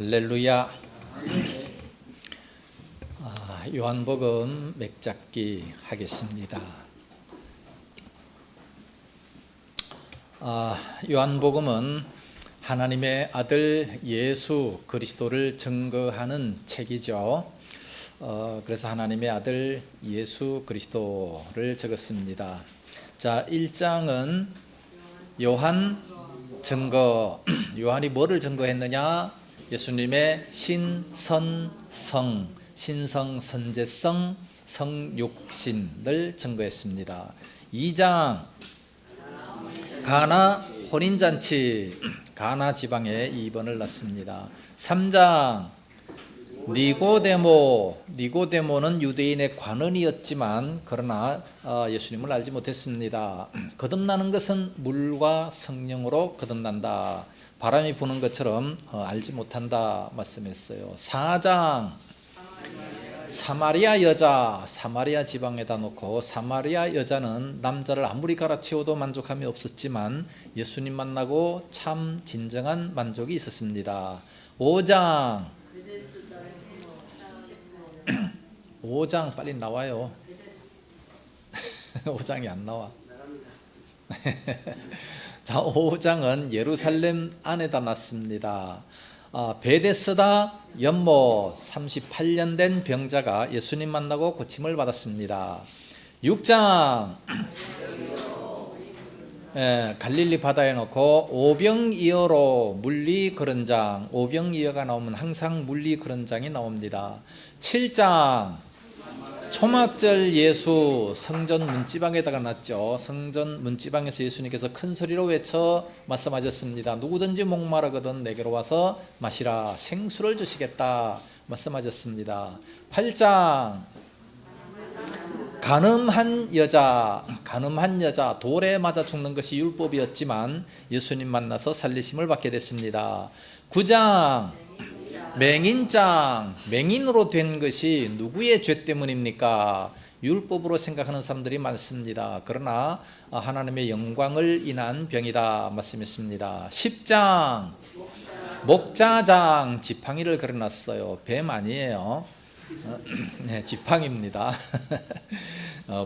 할렐루야. 요한복음 맥잡기 하겠습니다. 요한복음은 하나님의 아들 예수 그리스도를 증거하는 책이죠. 그래서 하나님의 아들 예수 그리스도를 적었습니다. 자, 1장은 요한 증거. 요한이 뭐를 증거했느냐? 예수님의 신선성, 신성선제성, 성육신을 증거했습니다. 2장 가나 혼인잔치, 가나 지방에 입원을 낳습니다. 3장 니고데모는 유대인의 관원이었지만 그러나 예수님을 알지 못했습니다. 거듭나는 것은 물과 성령으로 거듭난다. 바람이 부는 것처럼 알지 못한다 말씀했어요. 4장 사마리아 여자, 사마리아 지방에다 놓고 사마리아 여자는 남자를 아무리 갈아치워도 만족함이 없었지만 예수님 만나고 참 진정한 만족이 있었습니다. 5장 빨리 나와요. 5장이 안 나와. 자, 5장은 예루살렘 안에다 놨습니다. 베데스다 연못 38년 된 병자가 예수님 만나고 고침을 받았습니다. 6장 갈릴리 바다에 놓고 오병이어로 물리 그런장, 오병이어가 나오면 항상 물리 그런장이 나옵니다. 7장 초막절 예수 성전 문지방에다가 놨죠. 성전 문지방에서 예수님께서 큰 소리로 외쳐 말씀하셨습니다. 누구든지 목마르거든 내게로 와서 마시라. 생수를 주시겠다 말씀하셨습니다. 8장 간음한 여자, 돌에 맞아 죽는 것이 율법이었지만 예수님 만나서 살리심을 받게 됐습니다. 9장 맹인장, 맹인으로 된 것이 누구의 죄 때문입니까? 율법으로 생각하는 사람들이 많습니다. 그러나 하나님의 영광을 인한 병이다 말씀했습니다. 10장 목자장, 지팡이를 걸어놨어요. 뱀 아니에요. 네, 지팡입니다.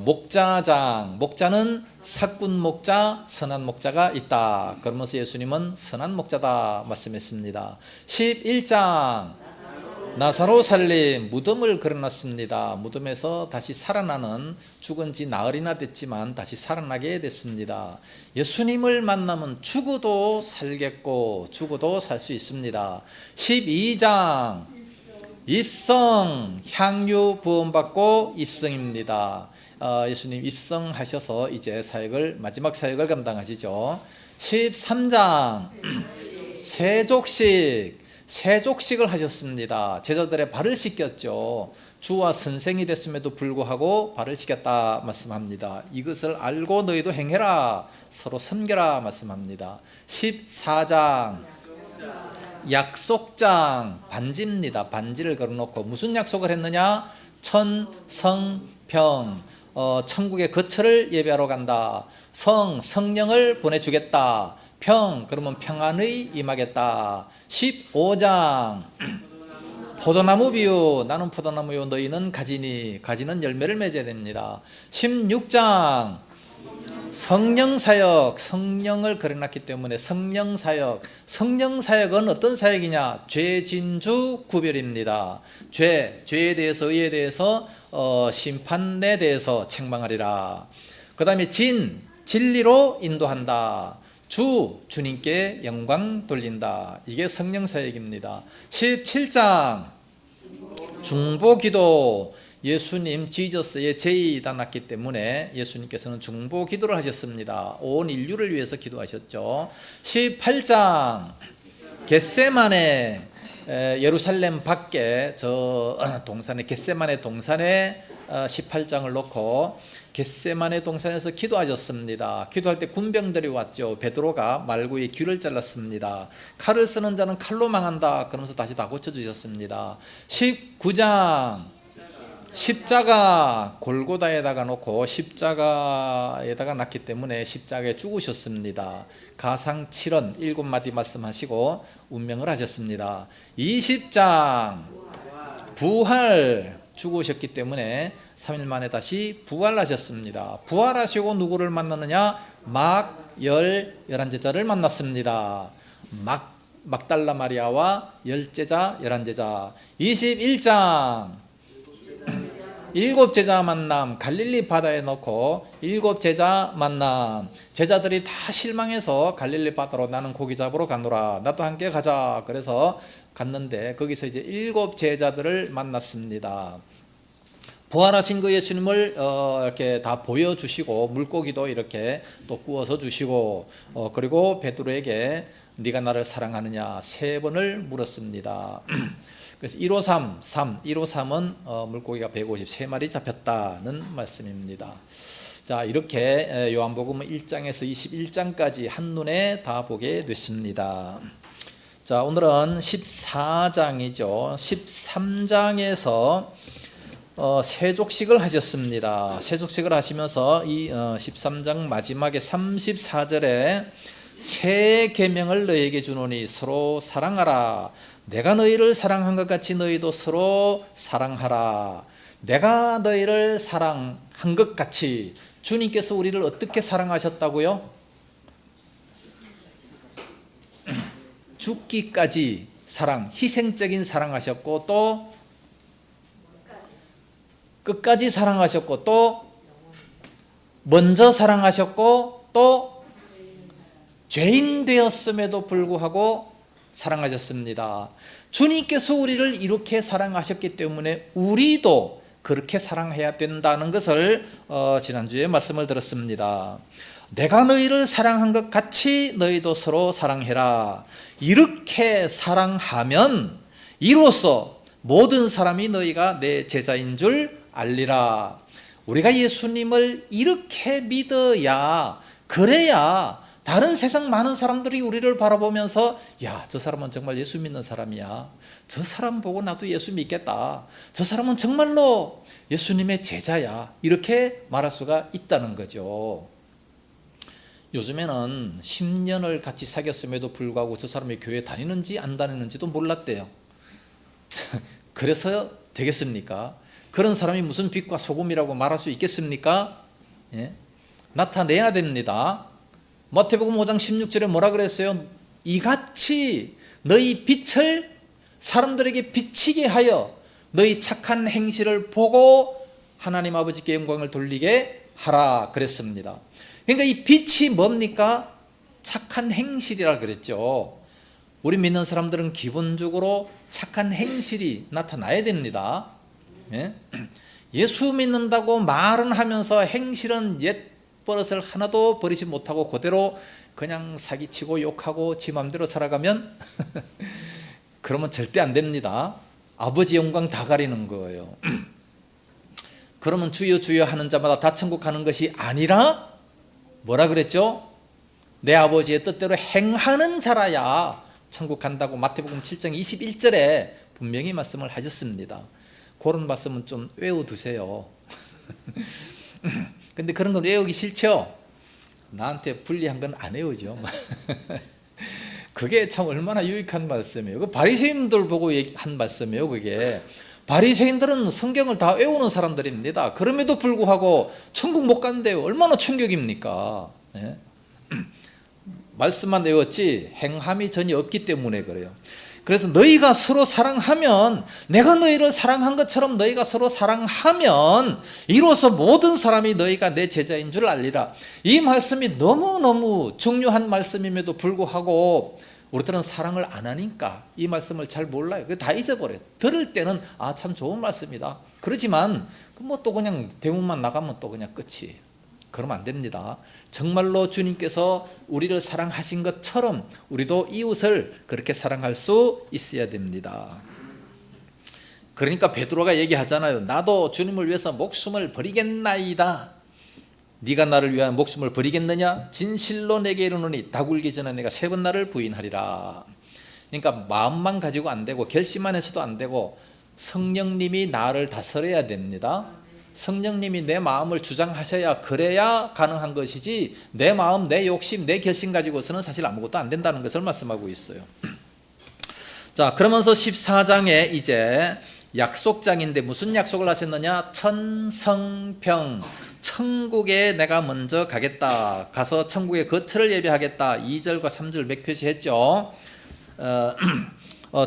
목자장, 목자는 사꾼 목자, 선한 목자가 있다. 그러면서 예수님은 선한 목자다 말씀했습니다. 11장 나사로 살림, 무덤을 걸어놨습니다. 무덤에서 다시 살아나는, 죽은 지 나흘이나 됐지만 다시 살아나게 됐습니다. 예수님을 만나면 죽어도 살겠고 죽어도 살 수 있습니다. 12장 입성, 향유 부음받고 입성입니다. 예수님 입성하셔서 이제 마지막 사역을 감당하시죠. 13장 세족식을 하셨습니다. 제자들의 발을 씻겼죠. 주와 선생이 됐음에도 불구하고 발을 씻겼다 말씀합니다. 이것을 알고 너희도 행해라, 서로 섬겨라 말씀합니다. 14장 약속장, 반지입니다. 반지를 걸어놓고 무슨 약속을 했느냐? 천성평, 천국의 거처를 예배하러 간다. 성령을 보내주겠다. 평, 그러면 평안의 임하겠다. 15장 포도나무 비유, 나는 포도나무요 너희는 가지니, 가지는 열매를 맺어야 됩니다. 16장 성령사역, 성령을 걸어놨기 때문에 성령사역은 어떤 사역이냐? 죄진주 구별입니다. 죄에 대해서, 의에 대해서, 심판에 대해서 책망하리라. 그 다음에 진리로 인도한다. 주님께 영광 돌린다. 이게 성령사역입니다. 17장 중보기도, 예수님 지저스의 제의가 났기 때문에 예수님께서는 중보 기도를 하셨습니다. 온 인류를 위해서 기도하셨죠. 18장 겟세마네, 예루살렘 밖에 동산에, 겟세마네 동산에 18장을 놓고 겟세마네 동산에서 기도하셨습니다. 기도할 때 군병들이 왔죠. 베드로가 말구의 귀를 잘랐습니다. 칼을 쓰는 자는 칼로 망한다 그러면서 다시 다 고쳐주셨습니다. 19장 십자가 골고다에다가 놓고 십자가에다가 놨기 때문에 십자가에 죽으셨습니다. 가상 7원 7마디 말씀하시고 운명을 하셨습니다. 20장 부활 죽으셨기 때문에 3일 만에 다시 부활하셨습니다. 부활하시고 누구를 만났느냐? 열한 제자를 만났습니다. 막달라 마리아와 10제자 11제자. 21장 7제자 만남, 갈릴리 바다에 넣고 7제자 만남. 제자들이 다 실망해서 갈릴리 바다로 나는 고기 잡으러 가노라, 나도 함께 가자. 그래서 갔는데 거기서 이제 7제자들을 만났습니다. 부활하신 그 예수님을 이렇게 다 보여주시고 물고기도 이렇게 또 구워서 주시고 그리고 베드로에게 네가 나를 사랑하느냐 3번을 물었습니다. 그래서 153은 물고기가 153마리 잡혔다는 말씀입니다. 자, 이렇게 요한복음 1장에서 21장까지 한눈에 다 보게 됐습니다. 자, 오늘은 14장이죠. 13장에서 세족식을 하셨습니다. 세족식을 하시면서 이 13장 마지막에 34절에 새 계명을 너희에게 주노니 서로 사랑하라. 내가 너희를 사랑한 것 같이 너희도 서로 사랑하라. 내가 너희를 사랑한 것 같이. 주님께서 우리를 어떻게 사랑하셨다고요? 죽기까지 사랑, 희생적인 사랑하셨고 또 끝까지 사랑하셨고 또 먼저 사랑하셨고 또 죄인 되었음에도 불구하고 사랑하셨습니다. 주님께서 우리를 이렇게 사랑하셨기 때문에 우리도 그렇게 사랑해야 된다는 것을 지난주에 말씀을 들었습니다. 내가 너희를 사랑한 것 같이 너희도 서로 사랑해라. 이렇게 사랑하면 이로써 모든 사람이 너희가 내 제자인 줄 알리라. 우리가 예수님을 이렇게 믿어야, 그래야 다른 세상 많은 사람들이 우리를 바라보면서 야, 저 사람은 정말 예수 믿는 사람이야. 저 사람 보고 나도 예수 믿겠다. 저 사람은 정말로 예수님의 제자야. 이렇게 말할 수가 있다는 거죠. 요즘에는 10년을 같이 사귀었음에도 불구하고 저 사람이 교회 다니는지 안 다니는지도 몰랐대요. 그래서 되겠습니까? 그런 사람이 무슨 빛과 소금이라고 말할 수 있겠습니까? 예? 나타내야 됩니다. 마태복음 5장 16절에 뭐라 그랬어요? 이같이 너희 빛을 사람들에게 비치게 하여 너희 착한 행실을 보고 하나님 아버지께 영광을 돌리게 하라 그랬습니다. 그러니까 이 빛이 뭡니까? 착한 행실이라 그랬죠. 우리 믿는 사람들은 기본적으로 착한 행실이 나타나야 됩니다. 예? 예수 믿는다고 말은 하면서 행실은 옛 버릇을 하나도 버리지 못하고 그대로 그냥 사기치고 욕하고 지 맘대로 살아가면 그러면 절대 안 됩니다. 아버지 영광 다 가리는 거예요. 그러면 주여 주여 하는 자마다 다 천국 가는 것이 아니라 뭐라 그랬죠? 내 아버지의 뜻대로 행하는 자라야 천국 간다고 마태복음 7장 21절에 분명히 말씀을 하셨습니다. 그런 말씀은 좀 외워두세요. 근데 그런 건 외우기 싫죠? 나한테 불리한 건 안 외우죠. 그게 참 얼마나 유익한 말씀이에요. 그 바리새인들 보고 한 말씀이에요. 그게 바리새인들은 성경을 다 외우는 사람들입니다. 그럼에도 불구하고 천국 못 간대요. 얼마나 충격입니까? 네? 말씀만 외웠지 행함이 전혀 없기 때문에 그래요. 그래서 너희가 서로 사랑하면, 내가 너희를 사랑한 것처럼 너희가 서로 사랑하면 이로써 모든 사람이 너희가 내 제자인 줄 알리라. 이 말씀이 너무너무 중요한 말씀임에도 불구하고 우리들은 사랑을 안 하니까 이 말씀을 잘 몰라요. 그래서 다 잊어버려요. 들을 때는 아, 참 좋은 말씀이다. 그렇지만 뭐 또 그냥 대문만 나가면 또 그냥 끝이에요. 그러면 안 됩니다. 정말로 주님께서 우리를 사랑하신 것처럼 우리도 이웃을 그렇게 사랑할 수 있어야 됩니다. 그러니까 베드로가 얘기하잖아요. 나도 주님을 위해서 목숨을 버리겠나이다. 네가 나를 위한 목숨을 버리겠느냐? 진실로 내게 이르노니 닭 울기 전에 내가 3번 나를 부인하리라. 그러니까 마음만 가지고 안 되고 결심만 해서도 안 되고 성령님이 나를 다스려야 됩니다. 성령님이 내 마음을 주장하셔야 그래야 가능한 것이지 내 마음, 내 욕심, 내 결심 가지고서는 사실 아무것도 안 된다는 것을 말씀하고 있어요. 자, 그러면서 14장에 이제 약속장인데 무슨 약속을 하셨느냐? 천성평, 천국에 내가 먼저 가겠다. 가서 천국의 거처를 예비하겠다. 2절과 3절 몇 표시했죠.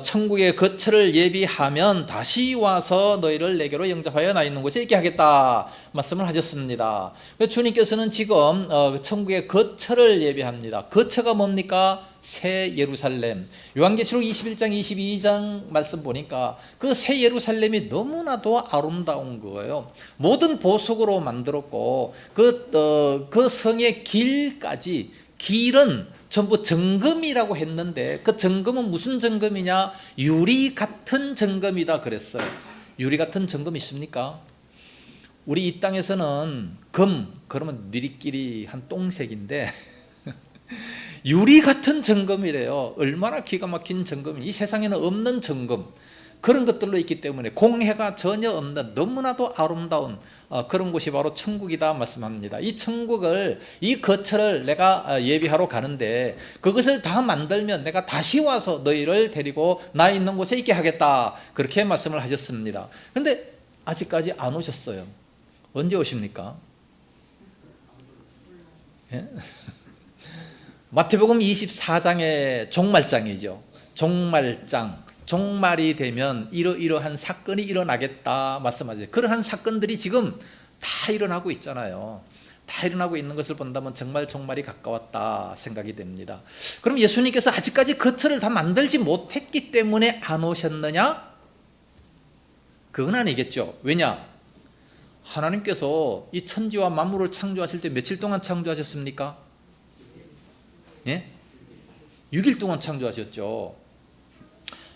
천국의 거처를 예비하면 다시 와서 너희를 내게로 영접하여 나 있는 곳에 있게 하겠다 말씀을 하셨습니다. 주님께서는 지금 천국의 거처를 예비합니다. 거처가 뭡니까? 새 예루살렘. 요한계시록 21장 22장 말씀 보니까 그 새 예루살렘이 너무나도 아름다운 거예요. 모든 보석으로 만들었고 그 성의 길까지, 길은 전부 정금이라고 했는데 그 정금은 무슨 정금이냐? 유리 같은 정금이다 그랬어요. 유리 같은 정금 있습니까? 우리 이 땅에서는 금 그러면 니리끼리 한 똥색인데 유리 같은 정금이래요. 얼마나 기가 막힌 정금이, 이 세상에는 없는 정금, 그런 것들로 있기 때문에 공해가 전혀 없는 너무나도 아름다운 그런 곳이 바로 천국이다 말씀합니다. 이 천국을, 이 거처를 내가 예비하러 가는데 그것을 다 만들면 내가 다시 와서 너희를 데리고 나 있는 곳에 있게 하겠다, 그렇게 말씀을 하셨습니다. 그런데 아직까지 안 오셨어요. 언제 오십니까? 예? 마태복음 24장의 종말장이죠. 종말장. 종말이 되면 이러이러한 사건이 일어나겠다 말씀하죠. 그러한 사건들이 지금 다 일어나고 있잖아요. 다 일어나고 있는 것을 본다면 정말 종말이 가까웠다 생각이 됩니다. 그럼 예수님께서 아직까지 거처를 다 만들지 못했기 때문에 안 오셨느냐? 그건 아니겠죠. 왜냐? 하나님께서 이 천지와 만물을 창조하실 때 며칠 동안 창조하셨습니까? 예? 6일 동안 창조하셨죠.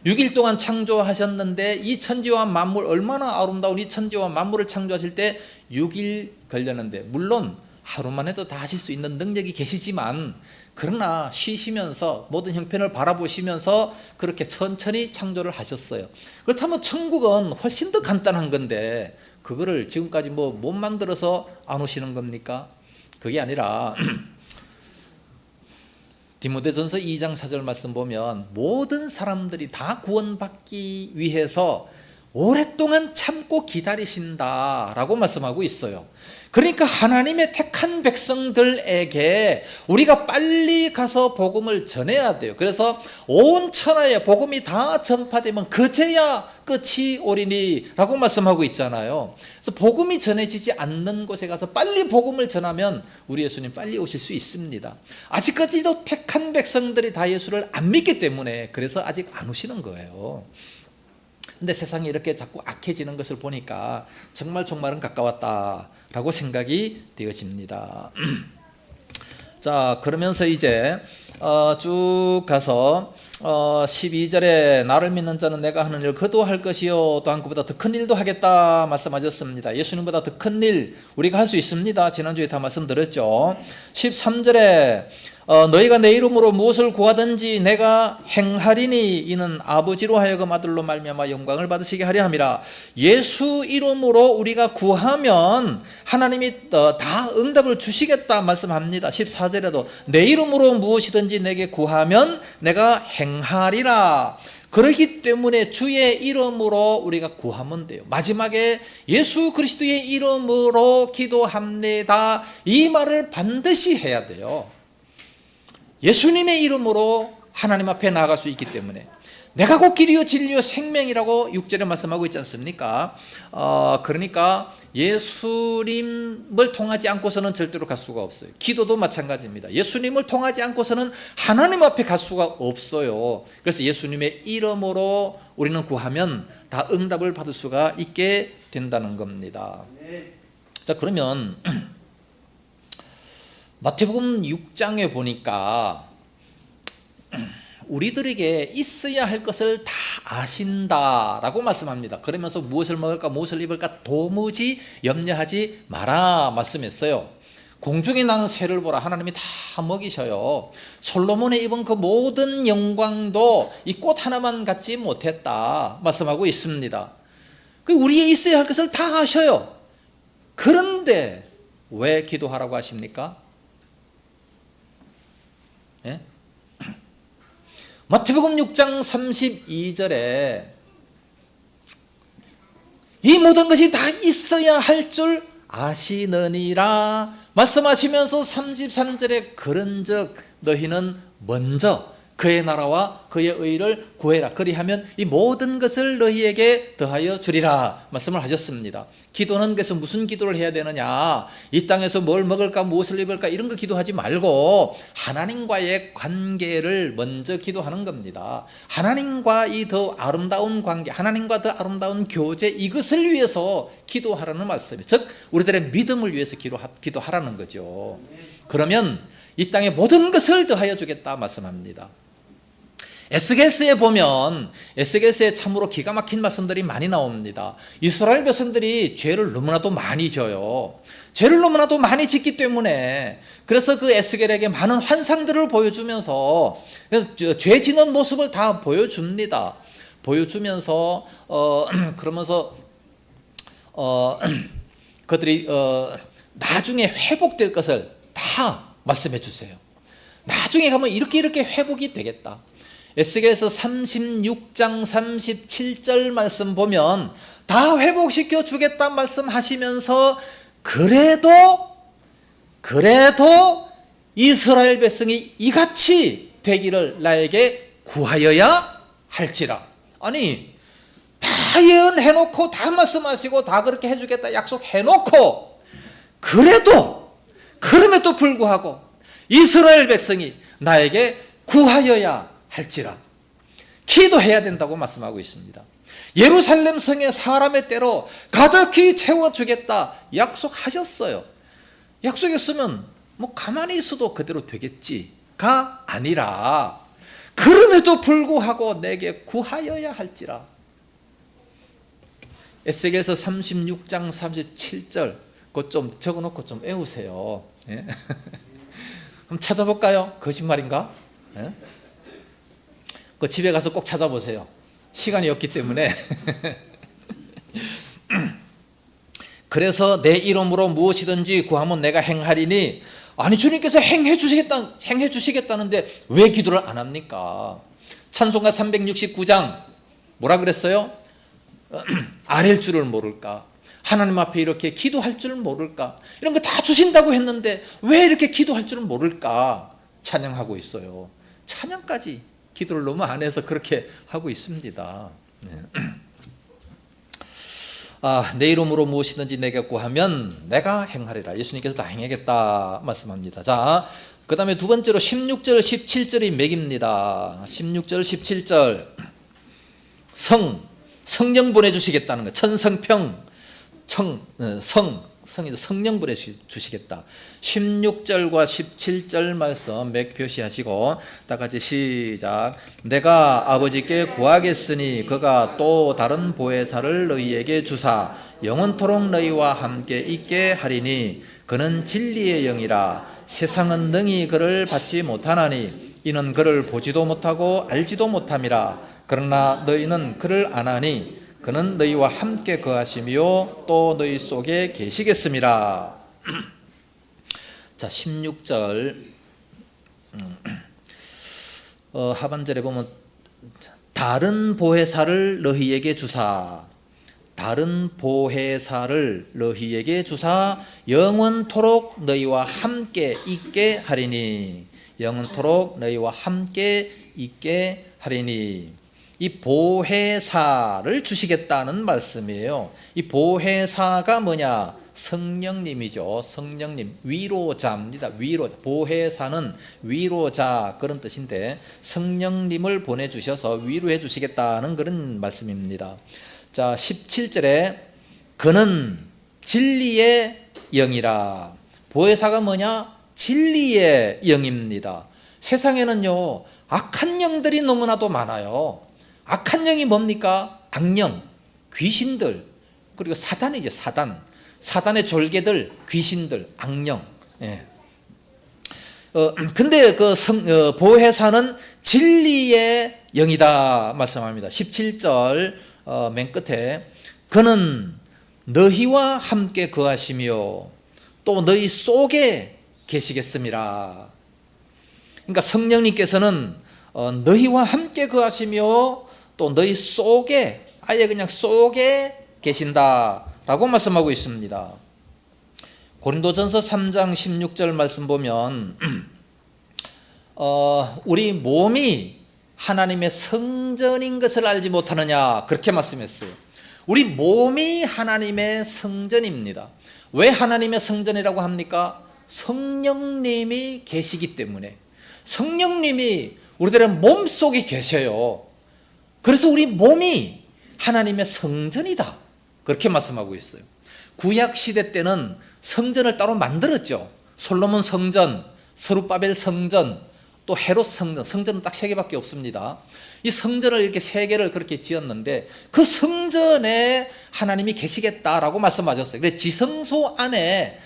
6일 동안 창조하셨는데 이 천지와 만물, 얼마나 아름다운 이 천지와 만물을 창조하실 때 6일 걸렸는데, 물론 하루만 해도 다 하실 수 있는 능력이 계시지만 그러나 쉬시면서 모든 형편을 바라보시면서 그렇게 천천히 창조를 하셨어요. 그렇다면 천국은 훨씬 더 간단한 건데 그거를 지금까지 못 만들어서 안 오시는 겁니까? 그게 아니라 디모데전서 2장 4절 말씀 보면 모든 사람들이 다 구원받기 위해서 오랫동안 참고 기다리신다라고 말씀하고 있어요. 그러니까 하나님의 택한 백성들에게 우리가 빨리 가서 복음을 전해야 돼요. 그래서 온 천하에 복음이 다 전파되면 그제야 끝이 오리니 라고 말씀하고 있잖아요. 그래서 복음이 전해지지 않는 곳에 가서 빨리 복음을 전하면 우리 예수님 빨리 오실 수 있습니다. 아직까지도 택한 백성들이 다 예수를 안 믿기 때문에 그래서 아직 안 오시는 거예요. 근데 세상이 이렇게 자꾸 악해지는 것을 보니까 정말 종말은 가까웠다라고 생각이 되어집니다. 자, 그러면서 이제 쭉 가서 12절에 나를 믿는 자는 내가 하는 일 그도 할 것이요 또한 그보다 더 큰 일도 하겠다 말씀하셨습니다. 예수님보다 더 큰 일 우리가 할 수 있습니다. 지난주에 다 말씀드렸죠. 13절에 너희가 내 이름으로 무엇을 구하든지 내가 행하리니 이는 아버지로 하여금 아들로 말미암아 영광을 받으시게 하려 함이라. 예수 이름으로 우리가 구하면 하나님이 다 응답을 주시겠다 말씀합니다. 14절에도 내 이름으로 무엇이든지 내게 구하면 내가 행하리라. 그렇기 때문에 주의 이름으로 우리가 구하면 돼요. 마지막에 예수 그리스도의 이름으로 기도합니다, 이 말을 반드시 해야 돼요. 예수님의 이름으로 하나님 앞에 나아갈 수 있기 때문에 내가 곧 길이요 진리요 생명이라고 6절에 말씀하고 있지 않습니까? 그러니까 예수님을 통하지 않고서는 절대로 갈 수가 없어요. 기도도 마찬가지입니다. 예수님을 통하지 않고서는 하나님 앞에 갈 수가 없어요. 그래서 예수님의 이름으로 우리는 구하면 다 응답을 받을 수가 있게 된다는 겁니다. 자, 그러면 마태복음 6장에 보니까 우리들에게 있어야 할 것을 다 아신다라고 말씀합니다. 그러면서 무엇을 먹을까 무엇을 입을까 도무지 염려하지 마라 말씀했어요. 공중에 나는 새를 보라, 하나님이 다 먹이셔요. 솔로몬이 입은 그 모든 영광도 이 꽃 하나만 갖지 못했다 말씀하고 있습니다. 우리에 있어야 할 것을 다 아셔요. 그런데 왜 기도하라고 하십니까? 예? 마태복음 6장 32절에 이 모든 것이 다 있어야 할 줄 아시느니라 말씀하시면서 33절에 그런즉 너희는 먼저 그의 나라와 그의 의를 구해라. 그리하면 이 모든 것을 너희에게 더하여 주리라 말씀을 하셨습니다. 기도는 그래서 무슨 기도를 해야 되느냐? 이 땅에서 뭘 먹을까 무엇을 입을까 이런 거 기도하지 말고 하나님과의 관계를 먼저 기도하는 겁니다. 하나님과 이 더 아름다운 관계, 하나님과 더 아름다운 교제, 이것을 위해서 기도하라는 말씀이에요. 즉 우리들의 믿음을 위해서 기도하라는 거죠. 그러면 이 땅의 모든 것을 더하여 주겠다 말씀합니다. 에스겔서에 보면 에스겔서에 참으로 기가 막힌 말씀들이 많이 나옵니다. 이스라엘 백성들이 죄를 너무나도 많이 져요. 죄를 너무나도 많이 짓기 때문에 그래서 그 에스겔에게 많은 환상들을 보여주면서 죄 지는 모습을 다 보여줍니다. 보여주면서 그러면서 그들이 나중에 회복될 것을 다 말씀해 주세요. 나중에 가면 이렇게 회복이 되겠다. 에스겔서 36장 37절 말씀 보면 다 회복시켜 주겠다 말씀하시면서 그래도 이스라엘 백성이 이같이 되기를 나에게 구하여야 할지라. 아니 다 예언해놓고 다 말씀하시고 다 그렇게 해주겠다 약속해놓고 그럼에도 불구하고 이스라엘 백성이 나에게 구하여야 할지라 기도해야 된다고 말씀하고 있습니다. 예루살렘 성에 사람의 때로 가득히 채워주겠다 약속하셨어요. 약속했으면 뭐 가만히 있어도 그대로 되겠지가 아니라 그럼에도 불구하고 내게 구하여야 할지라. 에스겔서 36장 37절 그거 좀 적어놓고 좀 외우세요. 예? 한번 찾아볼까요? 거짓말인가? 예? 그 집에 가서 꼭 찾아보세요. 시간이 없기 때문에. 그래서 내 이름으로 무엇이든지 구하면 내가 행하리니. 아니 주님께서 행해 주시겠다는데 왜 기도를 안 합니까? 찬송가 369장 뭐라 그랬어요? 아랠 줄을 모를까? 하나님 앞에 이렇게 기도할 줄 모를까? 이런 거 다 주신다고 했는데 왜 이렇게 기도할 줄 모를까? 찬양하고 있어요. 찬양까지 기도를 너무 안 해서 그렇게 하고 있습니다. 내 이름으로 무엇이든지 내게 구하면 내가 행하리라. 예수님께서 다 행하겠다 말씀합니다. 자, 그 다음에 두 번째로 16절 17절이 맥입니다. 16절 17절 성령 보내주시겠다는 거. 천성평 성령 보내주시겠다. 16절과 17절 말씀 맥 표시하시고 다 같이 시작. 내가 아버지께 구하겠으니 그가 또 다른 보혜사를 너희에게 주사 영원토록 너희와 함께 있게 하리니 그는 진리의 영이라. 세상은 능히 그를 받지 못하나니 이는 그를 보지도 못하고 알지도 못함이라. 그러나 너희는 그를 아나니 그는 너희와 함께 거하시며 또 너희 속에 계시겠음이라. 자, 16절 하반절에 보면 다른 보혜사를 너희에게 주사 다른 보혜사를 너희에게 주사 영원토록 너희와 함께 있게 하리니 영원토록 너희와 함께 있게 하리니. 이 보혜사를 주시겠다는 말씀이에요. 이 보혜사가 뭐냐? 성령님이죠. 성령님, 위로자입니다. 위로자. 보혜사는 위로자 그런 뜻인데 성령님을 보내주셔서 위로해 주시겠다는 그런 말씀입니다. 자, 17절에 그는 진리의 영이라. 보혜사가 뭐냐? 진리의 영입니다. 세상에는요 악한 영들이 너무나도 많아요. 악한 영이 뭡니까? 악령, 귀신들, 그리고 사단이죠. 사단의 졸개들, 귀신들, 악령. 예. 근데 그 보혜사는 진리의 영이다 말씀합니다. 17절 맨 끝에 그는 너희와 함께 거하시며 또 너희 속에 계시겠습니다. 그러니까 성령님께서는 너희와 함께 거하시며 또 너희 속에, 아예 그냥 속에 계신다라고 말씀하고 있습니다. 고린도전서 3장 16절 말씀 보면 우리 몸이 하나님의 성전인 것을 알지 못하느냐, 그렇게 말씀했어요. 우리 몸이 하나님의 성전입니다. 왜 하나님의 성전이라고 합니까? 성령님이 계시기 때문에. 성령님이 우리들의 몸속에 계셔요. 그래서 우리 몸이 하나님의 성전이다, 그렇게 말씀하고 있어요. 구약 시대 때는 성전을 따로 만들었죠. 솔로몬 성전, 스룹바벨 성전, 또 헤롯 성전, 성전은 딱 3개밖에 없습니다. 이 성전을 이렇게 3개를 그렇게 지었는데 그 성전에 하나님이 계시겠다라고 말씀하셨어요. 그래서 지성소 안에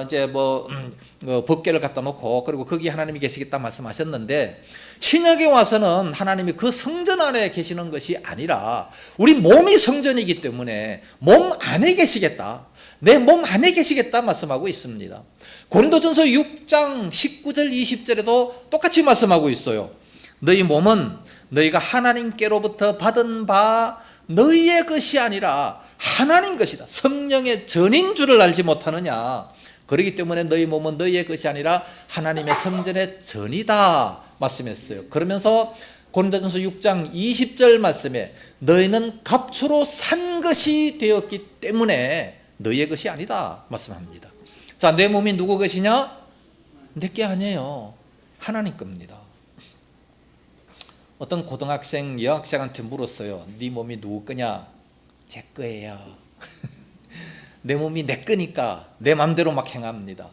이제 법궤를 갖다 놓고, 그리고 거기 하나님이 계시겠다 말씀하셨는데, 신약에 와서는 하나님이 그 성전 안에 계시는 것이 아니라 우리 몸이 성전이기 때문에 몸 안에 계시겠다, 내 몸 안에 계시겠다 말씀하고 있습니다. 고린도전서 6장 19절 20절에도 똑같이 말씀하고 있어요. 너희 몸은 너희가 하나님께로부터 받은 바 너희의 것이 아니라 하나님 것이다, 성령의 전인 줄을 알지 못하느냐. 그렇기 때문에 너희 몸은 너희의 것이 아니라 하나님의 성전의 전이다 말씀했어요. 그러면서 고린도전서 6장 20절 말씀에 너희는 값으로 산 것이 되었기 때문에 너희의 것이 아니다 말씀합니다. 자, 내 몸이 누구 것이냐? 내게 아니에요. 하나님 겁니다. 어떤 고등학생 여학생한테 물었어요. 네 몸이 누구 거냐? 제 거예요. 내 몸이 내 거니까 내 맘대로 막 행합니다.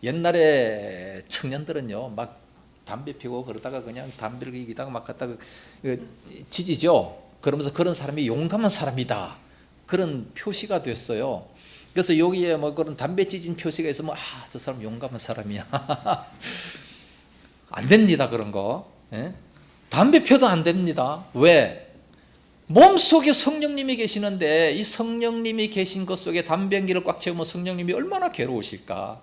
옛날에 청년들은요, 막 담배 피고 그러다가 그냥 담배를 이기다가 막 갖다가 지지죠. 그러면서 그런 사람이 용감한 사람이다, 그런 표시가 됐어요. 그래서 여기에 뭐 그런 담배 찢은 표시가 있으면 저 사람 용감한 사람이야. 안 됩니다, 그런 거. 예? 담배 펴도 안 됩니다. 왜? 몸속에 성령님이 계시는데 이 성령님이 계신 것 속에 담배 연기를 꽉 채우면 성령님이 얼마나 괴로우실까.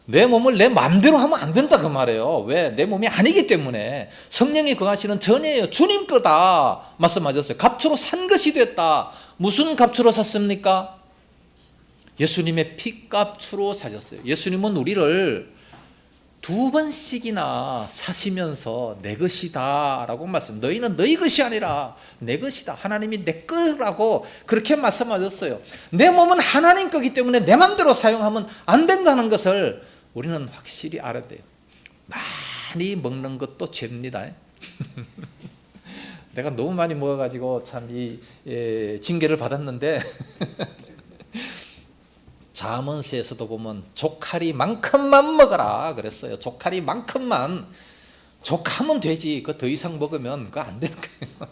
내 몸을 내 마음대로 하면 안 된다 그 말이에요. 왜? 내 몸이 아니기 때문에. 성령이 거하시는 전이에요. 주님 거다 말씀하셨어요. 값으로 산 것이 됐다. 무슨 값으로 샀습니까? 예수님의 피값으로 사셨어요. 예수님은 우리를 2번씩이나 사시면서 내 것이다 라고 말씀. 너희는 너희 것이 아니라 내 것이다, 하나님이 내 거라고 그렇게 말씀하셨어요. 내 몸은 하나님 거기 때문에 내 마음대로 사용하면 안 된다는 것을 우리는 확실히 알아야 돼요. 많이 먹는 것도 죄입니다. 내가 너무 많이 먹어가지고 참 징계를 받았는데 잠언서에서도 보면 조카리만큼만 먹어라 그랬어요. 조카리만큼만. 족하면 되지, 그 더 이상 먹으면 그거 안 되는 거예요.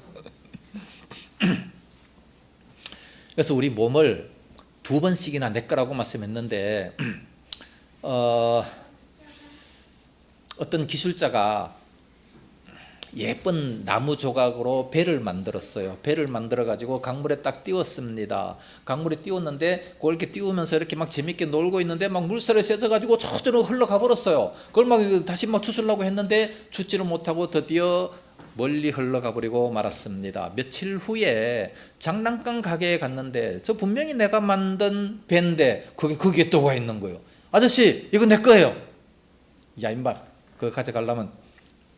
그래서 우리 몸을 2번씩이나 내 거라고 말씀했는데 어떤 기술자가 예쁜 나무 조각으로 배를 만들었어요. 배를 만들어 가지고 강물에 딱 띄웠습니다. 강물에 띄웠는데 그걸 이렇게 띄우면서 이렇게 막 재밌게 놀고 있는데 막 물살에 쐬져 가지고 저절로 흘러가 버렸어요. 그걸 막 다시 막 주우려고 했는데 주지를 못하고 드디어 멀리 흘러가 버리고 말았습니다. 며칠 후에 장난감 가게에 갔는데 저 분명히 내가 만든 배인데 거기에 또 와 있는 거예요. 아저씨, 이거 내 거예요. 야 임마, 그거 가져가려면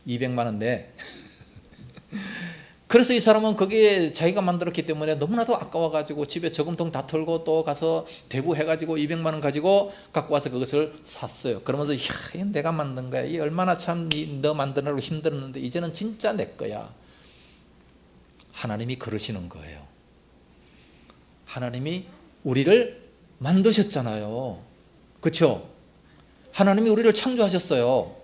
200만 원 내. 그래서 이 사람은 거기에 자기가 만들었기 때문에 너무나도 아까워가지고 집에 저금통 다 털고 또 가서 대부해가지고 200만 원 가지고 갖고 와서 그것을 샀어요. 그러면서 이거 내가 만든 거야. 이 얼마나 참 너 만드느라고 힘들었는데 이제는 진짜 내 거야. 하나님이 그러시는 거예요. 하나님이 우리를 만드셨잖아요. 그렇죠? 하나님이 우리를 창조하셨어요.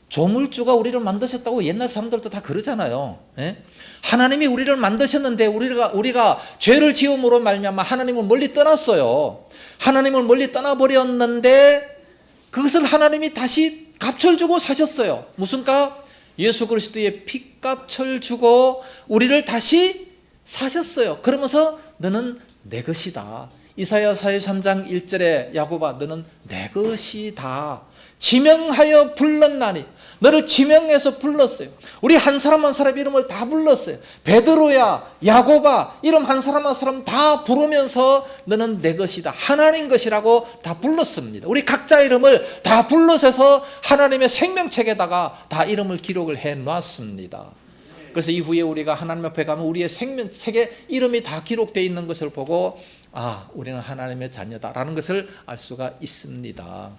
조물주가 우리를 만드셨다고 옛날 사람들도 다 그러잖아요. 예? 하나님이 우리를 만드셨는데 우리가 죄를 지음으로 말미암아 하나님을 멀리 떠났어요. 하나님을 멀리 떠나버렸는데 그것을 하나님이 다시 값을 주고 사셨어요. 무슨 값? 예수 그리스도의 피값을 주고 우리를 다시 사셨어요. 그러면서 너는 내 것이다. 이사야 43장 1절에 야곱아 너는 내 것이다. 지명하여 불렀나니 너를 지명해서 불렀어요. 우리 한 사람 한 사람 이름을 다 불렀어요. 베드로야 야곱아 이름 한 사람 한 사람 다 부르면서 너는 내 것이다. 하나님 것이라고 다 불렀습니다. 우리 각자 이름을 다 불러서 하나님의 생명책에다가 다 이름을 기록을 해놨습니다. 그래서 이후에 우리가 하나님 앞에 가면 우리의 생명책에 이름이 다 기록되어 있는 것을 보고 우리는 하나님의 자녀다라는 것을 알 수가 있습니다.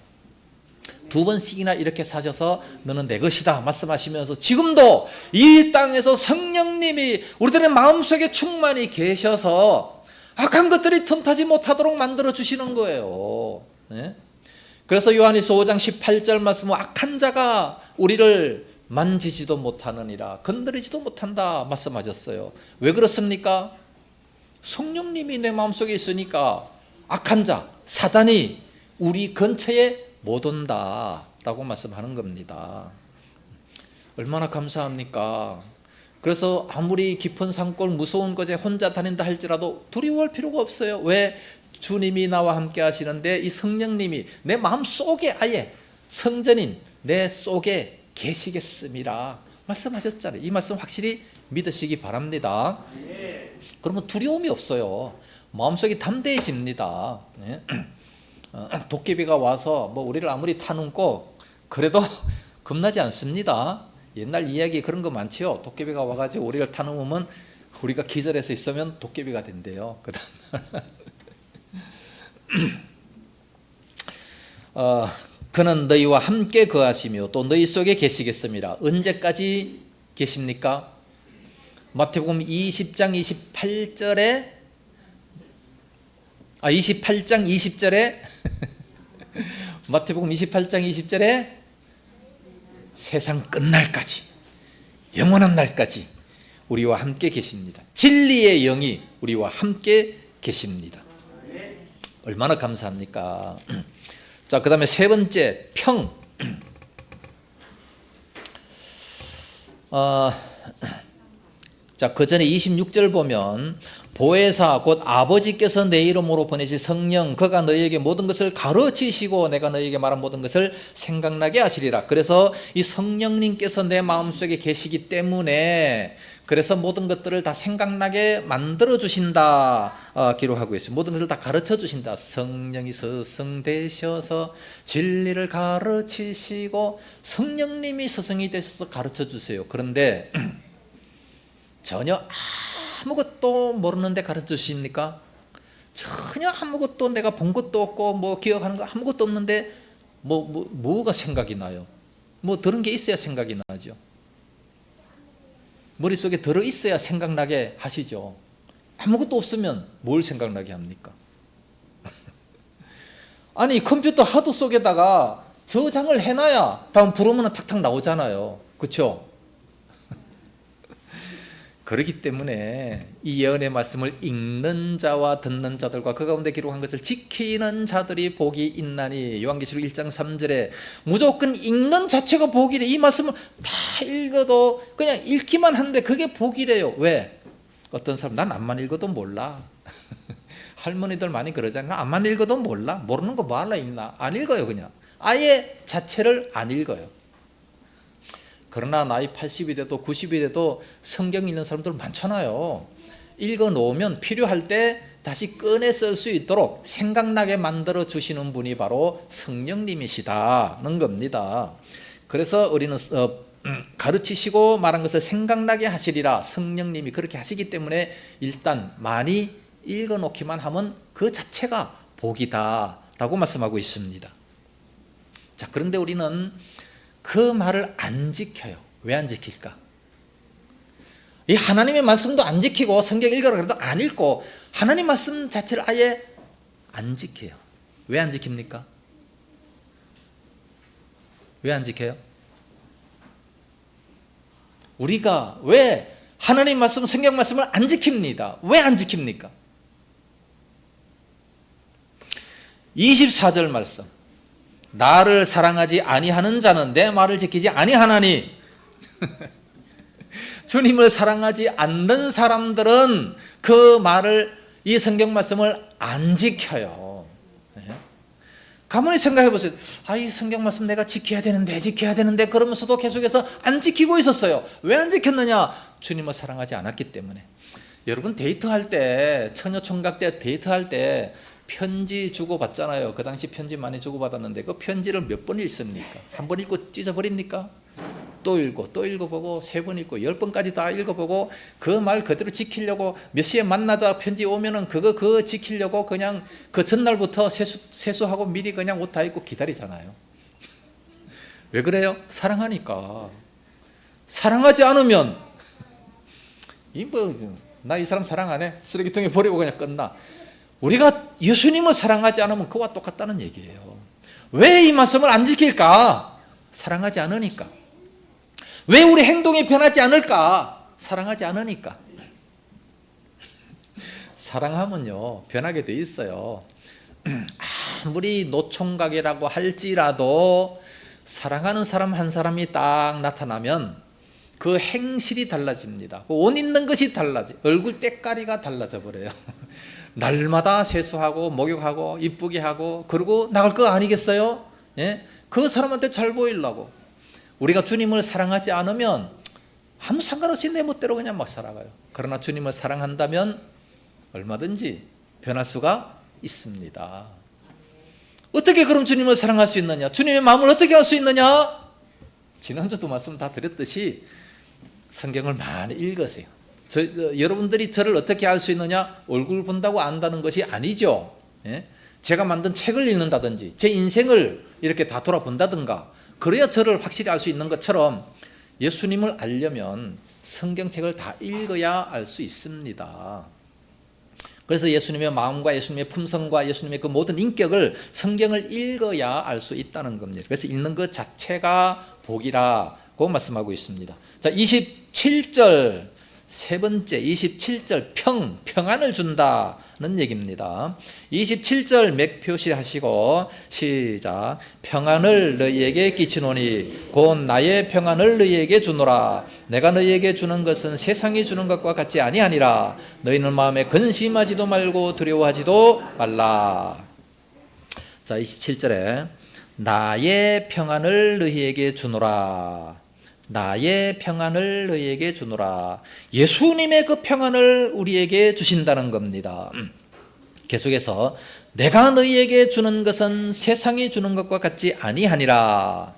두 번씩이나 이렇게 사셔서 너는 내 것이다 말씀하시면서 지금도 이 땅에서 성령님이 우리들의 마음속에 충만히 계셔서 악한 것들이 틈타지 못하도록 만들어 주시는 거예요. 네? 그래서 요한일서 5장 18절 말씀은 악한 자가 우리를 만지지도 못하느니라 건드리지도 못한다 말씀하셨어요. 왜 그렇습니까? 성령님이 내 마음속에 있으니까 악한 자 사단이 우리 근처에 못 온다라고 말씀하는 겁니다. 얼마나 감사합니까? 그래서 아무리 깊은 산골 무서운 곳에 혼자 다닌다 할지라도 두려워할 필요가 없어요. 왜? 주님이 나와 함께 하시는데 이 성령님이 내 마음속에 아예 성전인 내 속에 계시겠습니다 말씀하셨잖아요. 이 말씀 확실히 믿으시기 바랍니다. 그러면 두려움이 없어요. 마음속이 담대해집니다. 도깨비가 와서 우리를 아무리 타는고 그래도 겁나지 않습니다. 옛날 이야기 그런 거 많지요. 도깨비가 와가지고 우리를 타놓으면 우리가 기절해서 있으면 도깨비가 된대요. 그 다음 그는 너희와 함께 거하시며 또 너희 속에 계시겠습니다. 언제까지 계십니까? 마태복음 20장 28절에 28장 20절에 마태복음 28장 20절에 세상 끝날까지 영원한 날까지 우리와 함께 계십니다. 진리의 영이 우리와 함께 계십니다. 얼마나 감사합니까? 자, 그 다음에 세 번째 평. 자, 그 전에 26절 보면 보혜사 곧 아버지께서 내 이름으로 보내신 성령 그가 너희에게 모든 것을 가르치시고 내가 너희에게 말한 모든 것을 생각나게 하시리라. 그래서 이 성령님께서 내 마음속에 계시기 때문에 그래서 모든 것들을 다 생각나게 만들어 주신다 기록하고 있어요. 모든 것을 다 가르쳐 주신다. 성령이 스승 되셔서 진리를 가르치시고 성령님이 스승이 되셔서 가르쳐 주세요. 그런데 전혀 아무것도 모르는데 가르쳐 주십니까? 전혀 아무것도 내가 본 것도 없고 기억하는 거 아무것도 없는데 뭐가 생각이 나요? 들은 게 있어야 생각이 나죠. 머릿속에 들어있어야 생각나게 하시죠. 아무것도 없으면 뭘 생각나게 합니까? 아니 컴퓨터 하드 속에다가 저장을 해놔야 다음 부르면 탁탁 나오잖아요. 그렇죠? 그렇기 때문에 이 예언의 말씀을 읽는 자와 듣는 자들과 그 가운데 기록한 것을 지키는 자들이 복이 있나니 요한계시록 1장 3절에 무조건 읽는 자체가 복이래. 이 말씀을 다 읽어도 그냥 읽기만 하는데 그게 복이래요. 왜? 어떤 사람 난 암만 읽어도 몰라. 할머니들 많이 그러잖아요. 암만 읽어도 몰라. 모르는 거 뭐 하나 읽나? 안 읽어요. 그냥 아예 자체를 안 읽어요. 그러나 나이 80이 돼도 90이 돼도 성경 읽는 사람들 많잖아요. 읽어놓으면 필요할 때 다시 꺼내 쓸 수 있도록 생각나게 만들어 주시는 분이 바로 성령님이시다는 겁니다. 그래서 우리는 가르치시고 말한 것을 생각나게 하시리라. 성령님이 그렇게 하시기 때문에 일단 많이 읽어놓기만 하면 그 자체가 복이다 라고 말씀하고 있습니다. 자, 그런데 우리는 그 말을 안 지켜요. 왜 안 지킬까? 이 하나님의 말씀도 안 지키고 성경 읽으라 그래도 안 읽고 하나님 말씀 자체를 아예 안 지켜요. 왜 안 지킵니까? 왜 안 지켜요? 우리가 왜 하나님 말씀, 성경 말씀을 안 지킵니다. 왜 안 지킵니까? 24절 말씀. 나를 사랑하지 아니하는 자는 내 말을 지키지 아니하나니 주님을 사랑하지 않는 사람들은 그 말을, 이 성경 말씀을 안 지켜요. 가만히 생각해 보세요. 이 성경 말씀 내가 지켜야 되는데 그러면서도 계속해서 안 지키고 있었어요. 왜 안 지켰느냐? 주님을 사랑하지 않았기 때문에. 여러분 데이트할 때, 처녀 총각 때 데이트할 때 편지 주고받잖아요. 그 당시 편지 많이 주고받았는데 그 편지를 몇 번 읽습니까? 한 번 읽고 찢어버립니까? 또 읽고 또 읽어보고 3번 읽고 10번까지 다 읽어보고 그 말 그대로 지키려고, 몇 시에 만나자 편지 오면은 그거 지키려고 그냥 그 전날부터 세수하고 미리 그냥 옷 다 입고 기다리잖아요. 왜 그래요? 사랑하니까. 사랑하지 않으면 나 이 사람 사랑 안 해? 쓰레기통에 버리고 그냥 끝나. 우리가 예수님을 사랑하지 않으면 그와 똑같다는 얘기예요. 왜 이 말씀을 안 지킬까? 사랑하지 않으니까. 왜 우리 행동이 변하지 않을까? 사랑하지 않으니까. 사랑하면요 변하게 돼 있어요. 아무리 노총각이라고 할지라도 사랑하는 사람 한 사람이 딱 나타나면 그 행실이 달라집니다. 옷 입는 것이 달라져. 얼굴 때깔이가 달라져 버려요. 날마다 세수하고 목욕하고 이쁘게 하고 그러고 나갈 거 아니겠어요? 예? 그 사람한테 잘 보이려고. 우리가 주님을 사랑하지 않으면 아무 상관없이 내 멋대로 그냥 막 살아가요. 그러나 주님을 사랑한다면 얼마든지 변할 수가 있습니다. 어떻게 그럼 주님을 사랑할 수 있느냐? 주님의 마음을 어떻게 알 수 있느냐? 지난주도 말씀 다 드렸듯이 성경을 많이 읽으세요. 여러분들이 저를 어떻게 알 수 있느냐? 얼굴 본다고 안다는 것이 아니죠. 예? 제가 만든 책을 읽는다든지 제 인생을 이렇게 다 돌아본다든가 그래야 저를 확실히 알 수 있는 것처럼 예수님을 알려면 성경책을 다 읽어야 알 수 있습니다. 그래서 예수님의 마음과 예수님의 품성과 예수님의 그 모든 인격을 성경을 읽어야 알 수 있다는 겁니다. 그래서 읽는 것 자체가 복이라고 말씀하고 있습니다. 자, 27절 세 번째 27절 평안을 준다는 얘기입니다. 27절 맥 표시하시고 시작. 평안을 너희에게 끼치노니 곧 나의 평안을 너희에게 주노라. 내가 너희에게 주는 것은 세상이 주는 것과 같지 아니하니라. 너희는 마음에 근심하지도 말고 두려워하지도 말라. 자, 27절에 나의 평안을 너희에게 주노라. 나의 평안을 너희에게 주노라. 예수님의 그 평안을 우리에게 주신다는 겁니다. 계속해서 내가 너희에게 주는 것은 세상이 주는 것과 같지 아니하니라.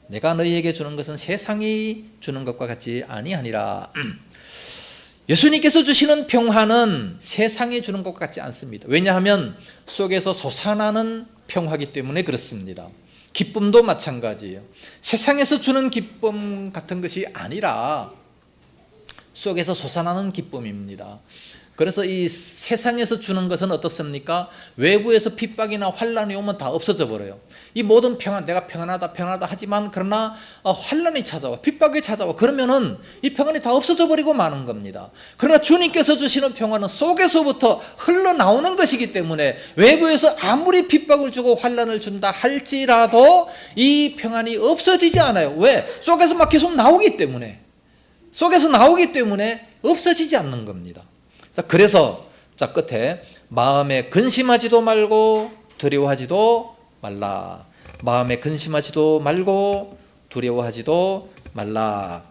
내가 너희에게 주는 것은 세상이 주는 것과 같지 아니하니라. 예수님께서 주시는 평화는 세상이 주는 것과 같지 않습니다. 왜냐하면 속에서 솟아나는 평화이기 때문에 그렇습니다. 기쁨도 마찬가지예요. 세상에서 주는 기쁨 같은 것이 아니라 속에서 솟아나는 기쁨입니다. 그래서 이 세상에서 주는 것은 어떻습니까? 외부에서 핍박이나 환란이 오면 다 없어져 버려요. 이 모든 평안, 내가 평안하다 하지만 그러나 환란이 찾아와, 핍박이 찾아와. 그러면은 이 평안이 다 없어져 버리고 마는 겁니다. 그러나 주님께서 주시는 평안은 속에서부터 흘러나오는 것이기 때문에 외부에서 아무리 핍박을 주고 환란을 준다 할지라도 이 평안이 없어지지 않아요. 왜? 속에서 막 계속 나오기 때문에. 속에서 나오기 때문에 없어지지 않는 겁니다. 자, 그래서 자 끝에 마음에 근심하지도 말고 두려워하지도 말라. 마음에 근심하지도 말고 두려워하지도 말라.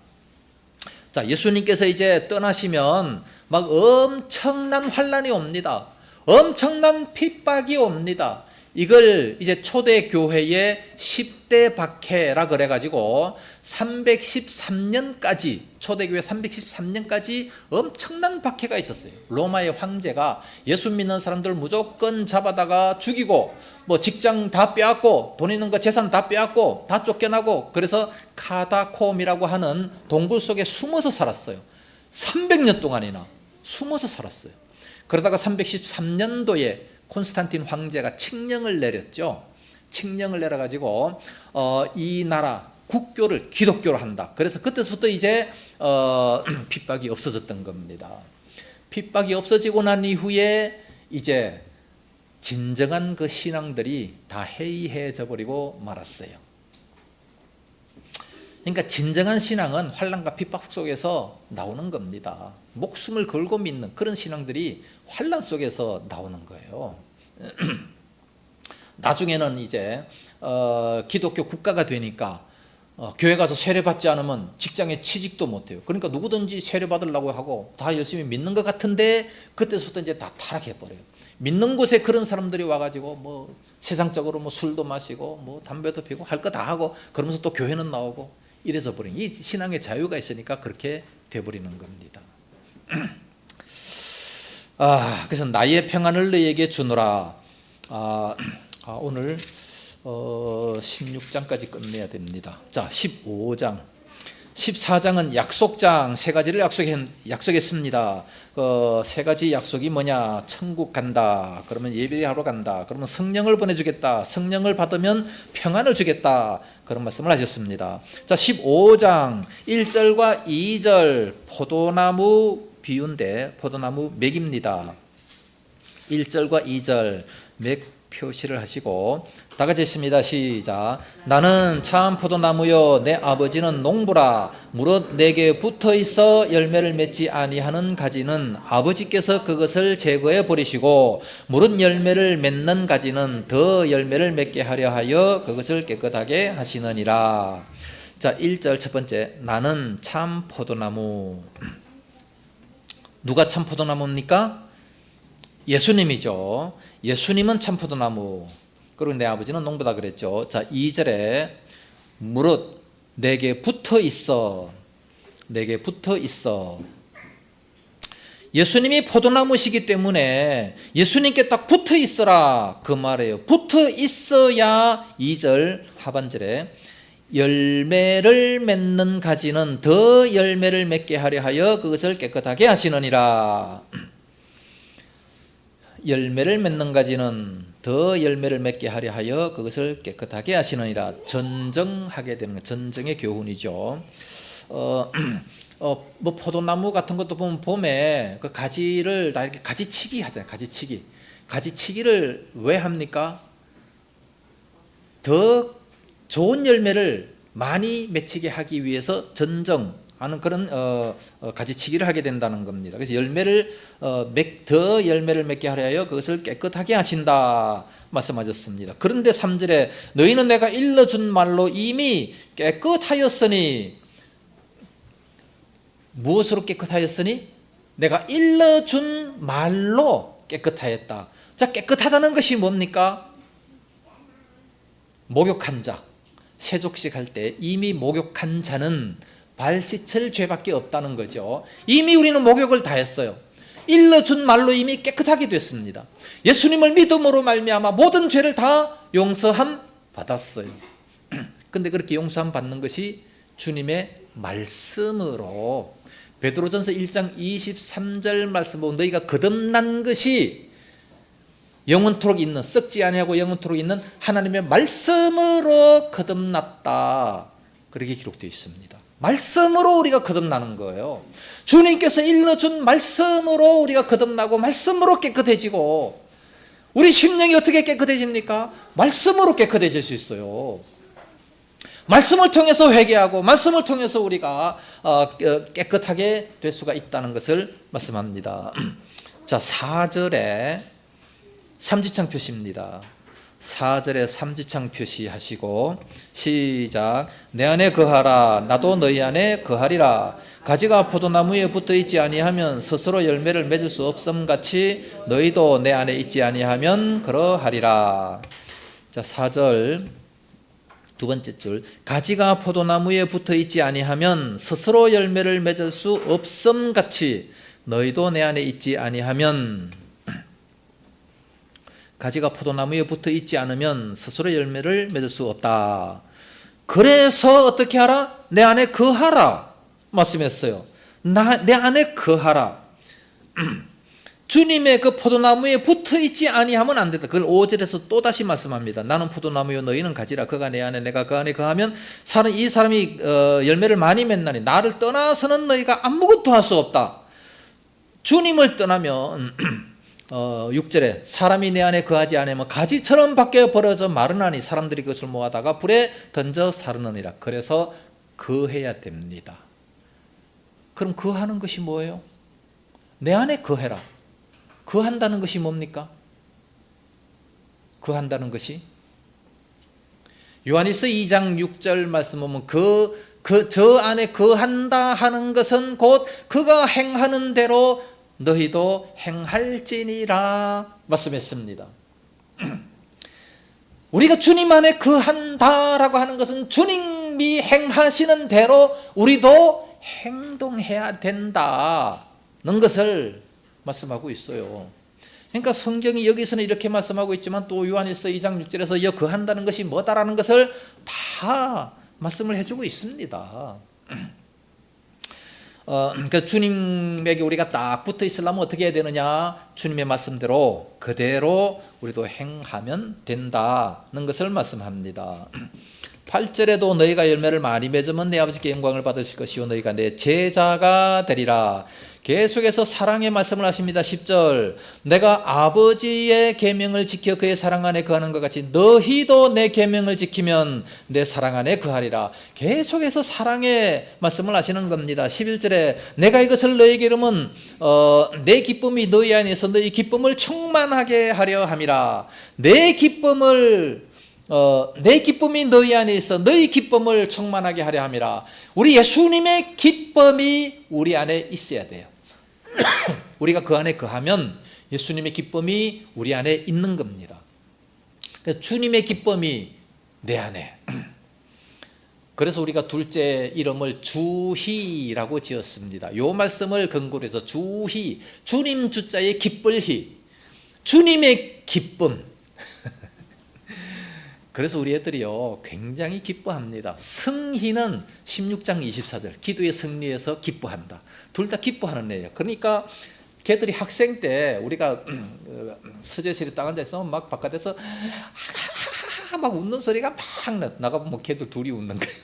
자, 예수님께서 이제 떠나시면 막 엄청난 환란이 옵니다. 엄청난 핍박이 옵니다. 이걸 이제 초대 교회의 10대 박해라 그래가지고 313년까지, 초대교회 313년까지 엄청난 박해가 있었어요. 로마의 황제가 예수 믿는 사람들 무조건 잡아다가 죽이고, 뭐 직장 다 빼앗고, 돈 있는 거 재산 다 빼앗고, 다 쫓겨나고, 그래서 카다콤이라고 하는 동굴 속에 숨어서 살았어요. 300년 동안이나 숨어서 살았어요. 그러다가 313년도에 콘스탄틴 황제가 칙령을 내렸죠. 칙령을 내려가지고 이 나라 국교를 기독교로 한다. 그래서 그때부터 이제 핍박이 없어졌던 겁니다. 핍박이 없어지고 난 이후에 이제 진정한 그 신앙들이 다 해이해져 버리고 말았어요. 그러니까 진정한 신앙은 환난과 핍박 속에서 나오는 겁니다. 목숨을 걸고 믿는 그런 신앙들이 환난 속에서 나오는 거예요. 나중에는 이제 기독교 국가가 되니까 교회 가서 세례 받지 않으면 직장에 취직도 못해요. 그러니까 누구든지 세례 받으려고 하고 다 열심히 믿는 것 같은데 그때부터 이제 다 타락해버려요. 믿는 곳에 그런 사람들이 와가지고 뭐 세상적으로 뭐 술도 마시고 뭐 담배도 피고 할 거 다 하고 그러면서 또 교회는 나오고 이래서 버린 이 신앙의 자유가 있으니까 그렇게 돼버리는 겁니다. 그래서 나의 평안을 너에게 주노라. 오늘 16장까지 끝내야 됩니다. 자, 15장. 14장은 약속장 세 가지를 약속했습니다. 세 가지 약속이 뭐냐? 천국 간다. 그러면 예배하러 간다. 그러면 성령을 보내주겠다. 성령을 받으면 평안을 주겠다. 그런 말씀을 하셨습니다. 자, 15장 1절과 2절 포도나무 비유인데 포도나무 맥입니다. 1절과 2절 맥 표시를 하시고 다 같이 했습니다. 시작. 나는 참 포도나무요 내 아버지는 농부라. 무릇 내게 붙어있어 열매를 맺지 아니하는 가지는 아버지께서 그것을 제거해 버리시고 무릇 열매를 맺는 가지는 더 열매를 맺게 하려 하여 그것을 깨끗하게 하시느니라. 자, 1절 첫 번째 나는 참 포도나무. 누가 참 포도나무입니까? 예수님이죠. 예수님은 참 포도나무. 그리고 내 아버지는 농부다 그랬죠. 자, 2절에 무릇 내게 붙어 있어. 내게 붙어 있어. 예수님이 포도나무시기 때문에 예수님께 딱 붙어 있어라 그 말이에요. 붙어 있어야 2절 하반절에 열매를 맺는 가지는 더 열매를 맺게 하려 하여 그것을 깨끗하게 하시느니라. 열매를 맺는 가지는 더 열매를 맺게 하려 하여 그것을 깨끗하게 하시느니라. 전정하게 되는 거, 전정의 교훈이죠. 뭐 포도나무 같은 것도 보면 봄에 그 가지를 다 이렇게 가지치기 하잖아요. 가지치기를 왜 합니까? 더 좋은 열매를 많이 맺히게 하기 위해서 전정하는 그런 가지치기를 하게 된다는 겁니다. 그래서 더 열매를 맺게 하려 하여 그것을 깨끗하게 하신다 말씀하셨습니다. 그런데 3절에 너희는 내가 일러준 말로 이미 깨끗하였으니, 무엇으로 깨끗하였으니? 내가 일러준 말로 깨끗하였다. 자, 깨끗하다는 것이 뭡니까? 목욕한 자, 세족식 할 때 이미 목욕한 자는 발 씻을 죄밖에 없다는 거죠. 이미 우리는 목욕을 다 했어요. 일러준 말로 이미 깨끗하게 됐습니다. 예수님을 믿음으로 말미암아 모든 죄를 다 용서함 받았어요. 근데 그렇게 용서함 받는 것이 주님의 말씀으로, 베드로전서 1장 23절 말씀 보면 너희가 거듭난 것이 영원토록 있는, 썩지 아니하고 영원토록 있는 하나님의 말씀으로 거듭났다. 그렇게 기록되어 있습니다. 말씀으로 우리가 거듭나는 거예요. 주님께서 일러준 말씀으로 우리가 거듭나고 말씀으로 깨끗해지고, 우리 심령이 어떻게 깨끗해집니까? 말씀으로 깨끗해질 수 있어요. 말씀을 통해서 회개하고 말씀을 통해서 우리가 깨끗하게 될 수가 있다는 것을 말씀합니다. 자, 4절에 삼지창 표시입니다. 4절에 삼지창 표시하시고 시작. 내 안에 거하라 나도 너희 안에 거하리라. 가지가 포도나무에 붙어있지 아니하면 스스로 열매를 맺을 수 없음같이 너희도 내 안에 있지 아니하면 그러하리라. 자, 4절 두 번째 줄. 가지가 포도나무에 붙어있지 아니하면 스스로 열매를 맺을 수 없음같이 너희도 내 안에 있지 아니하면, 가지가 포도나무에 붙어 있지 않으면 스스로 열매를 맺을 수 없다. 그래서 어떻게 하라? 내 안에 거하라 말씀했어요. 내 안에 거하라. 주님의 그 포도나무에 붙어 있지 아니하면 안 된다. 그걸 5절에서 또 다시 말씀합니다. 나는 포도나무요 너희는 가지라. 그가 내 안에 내가 그 안에 거하면 이 사람이 열매를 많이 맺나니 나를 떠나서는 너희가 아무것도 할 수 없다. 주님을 떠나면 6절에 사람이 내 안에 거하지 않으면 가지처럼 밖에 버려져 마르나니 사람들이 그것을 모아다가 불에 던져 사르느니라. 그래서 거해야 됩니다. 그럼 거하는 것이 뭐예요? 내 안에 거해라. 거한다는 것이 뭡니까? 거한다는 것이 요한일서 2장 6절 말씀 보면 저 안에 거한다 하는 것은 곧 그가 행하는 대로 너희도 행할지니라 말씀했습니다. 우리가 주님 안에 거한다라고 하는 것은 주님이 행하시는 대로 우리도 행동해야 된다는 것을 말씀하고 있어요. 그러니까 성경이 여기서는 이렇게 말씀하고 있지만 또 요한일서 2장 6절에서 거한다는 것이 뭐다라는 것을 다 말씀을 해주고 있습니다. 그러니까 주님에게 우리가 딱 붙어 있으려면 어떻게 해야 되느냐? 주님의 말씀대로 그대로 우리도 행하면 된다는 것을 말씀합니다. 8절에도 너희가 열매를 많이 맺으면 내 아버지께 영광을 받으실 것이요 너희가 내 제자가 되리라. 계속해서 사랑의 말씀을 하십니다. 10절 내가 아버지의 계명을 지켜 그의 사랑 안에 거하는 것 같이 너희도 내 계명을 지키면 내 사랑 안에 거하리라. 계속해서 사랑의 말씀을 하시는 겁니다. 11절에 내가 이것을 너희에게 이르면 내 기쁨이 너희 안에 있어 너희 기쁨을 충만하게 하려 함이라. 내 기쁨이 너희 안에 있어 너희 기쁨을 충만하게 하려 함이라. 우리 예수님의 기쁨이 우리 안에 있어야 돼요. 우리가 그 안에 거하면 예수님의 기쁨이 우리 안에 있는 겁니다. 주님의 기쁨이 내 안에. 그래서 우리가 둘째 이름을 주희라고 지었습니다. 이 말씀을 근거로 해서 주희, 주님 주자에 기쁠 희, 주님의 기쁨. 그래서 우리 애들이요 굉장히 기뻐합니다. 승희는 16장 24절 기도의 승리에서 기뻐한다. 둘 다 기뻐하는 애예요. 그러니까 걔들이 학생 때 우리가 서재실에 딱 앉아있으면 막 바깥에서 막 웃는 소리가 막 나가보면 걔들 둘이 웃는 거예요.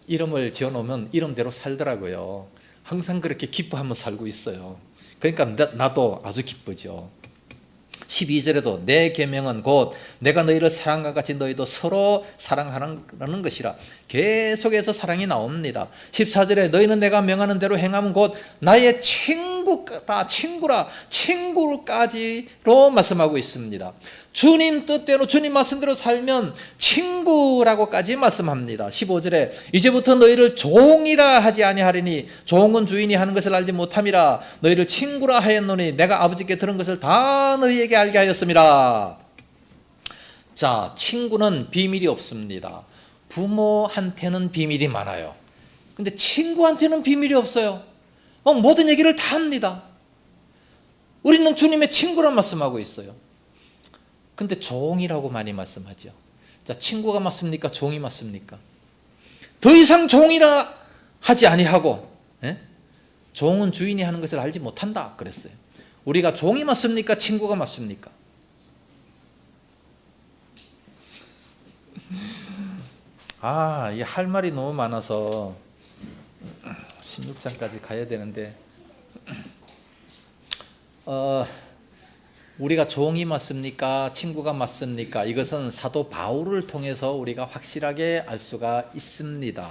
이름을 지어놓으면 이름대로 살더라고요. 항상 그렇게 기뻐하며 살고 있어요. 그러니까 나도 아주 기쁘죠. 12절에도 내 계명은 곧 내가 너희를 사랑과 같이 너희도 서로 사랑하는 것이라. 계속해서 사랑이 나옵니다. 14절에 너희는 내가 명하는 대로 행하면 곧 나의 친구라 친구까지로 말씀하고 있습니다. 주님 뜻대로 주님 말씀대로 살면 친구라고까지 말씀합니다. 15절에 이제부터 너희를 종이라 하지 아니하리니 종은 주인이 하는 것을 알지 못함이라. 너희를 친구라 하였노니 내가 아버지께 들은 것을 다 너희에게 알게 하였음이라. 자, 친구는 비밀이 없습니다. 부모한테는 비밀이 많아요. 근데 친구한테는 비밀이 없어요. 모든 얘기를 다 합니다. 우리는 주님의 친구란 말씀하고 있어요. 근데 종이라고 많이 말씀하죠. 자, 친구가 맞습니까? 종이 맞습니까? 더 이상 종이라 하지 아니하고 종은 주인이 하는 것을 알지 못한다 그랬어요. 우리가 종이 맞습니까? 친구가 맞습니까? 이 할 말이 너무 많아서 16장까지 가야 되는데 우리가 종이 맞습니까? 친구가 맞습니까? 이것은 사도 바울을 통해서 우리가 확실하게 알 수가 있습니다.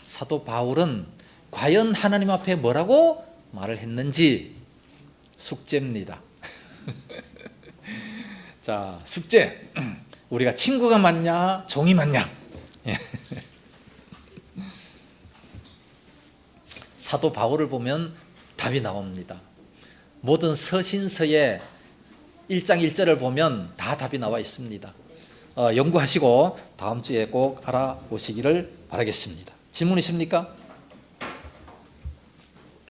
사도 바울은 과연 하나님 앞에 뭐라고 말을 했는지 숙제입니다. 자, 숙제. 우리가 친구가 맞냐? 종이 맞냐? 사도 바울을 보면 답이 나옵니다. 모든 서신서에 1장 1절을 보면 다 답이 나와 있습니다. 연구하시고 다음 주에 꼭 알아보시기를 바라겠습니다. 질문 있습니까?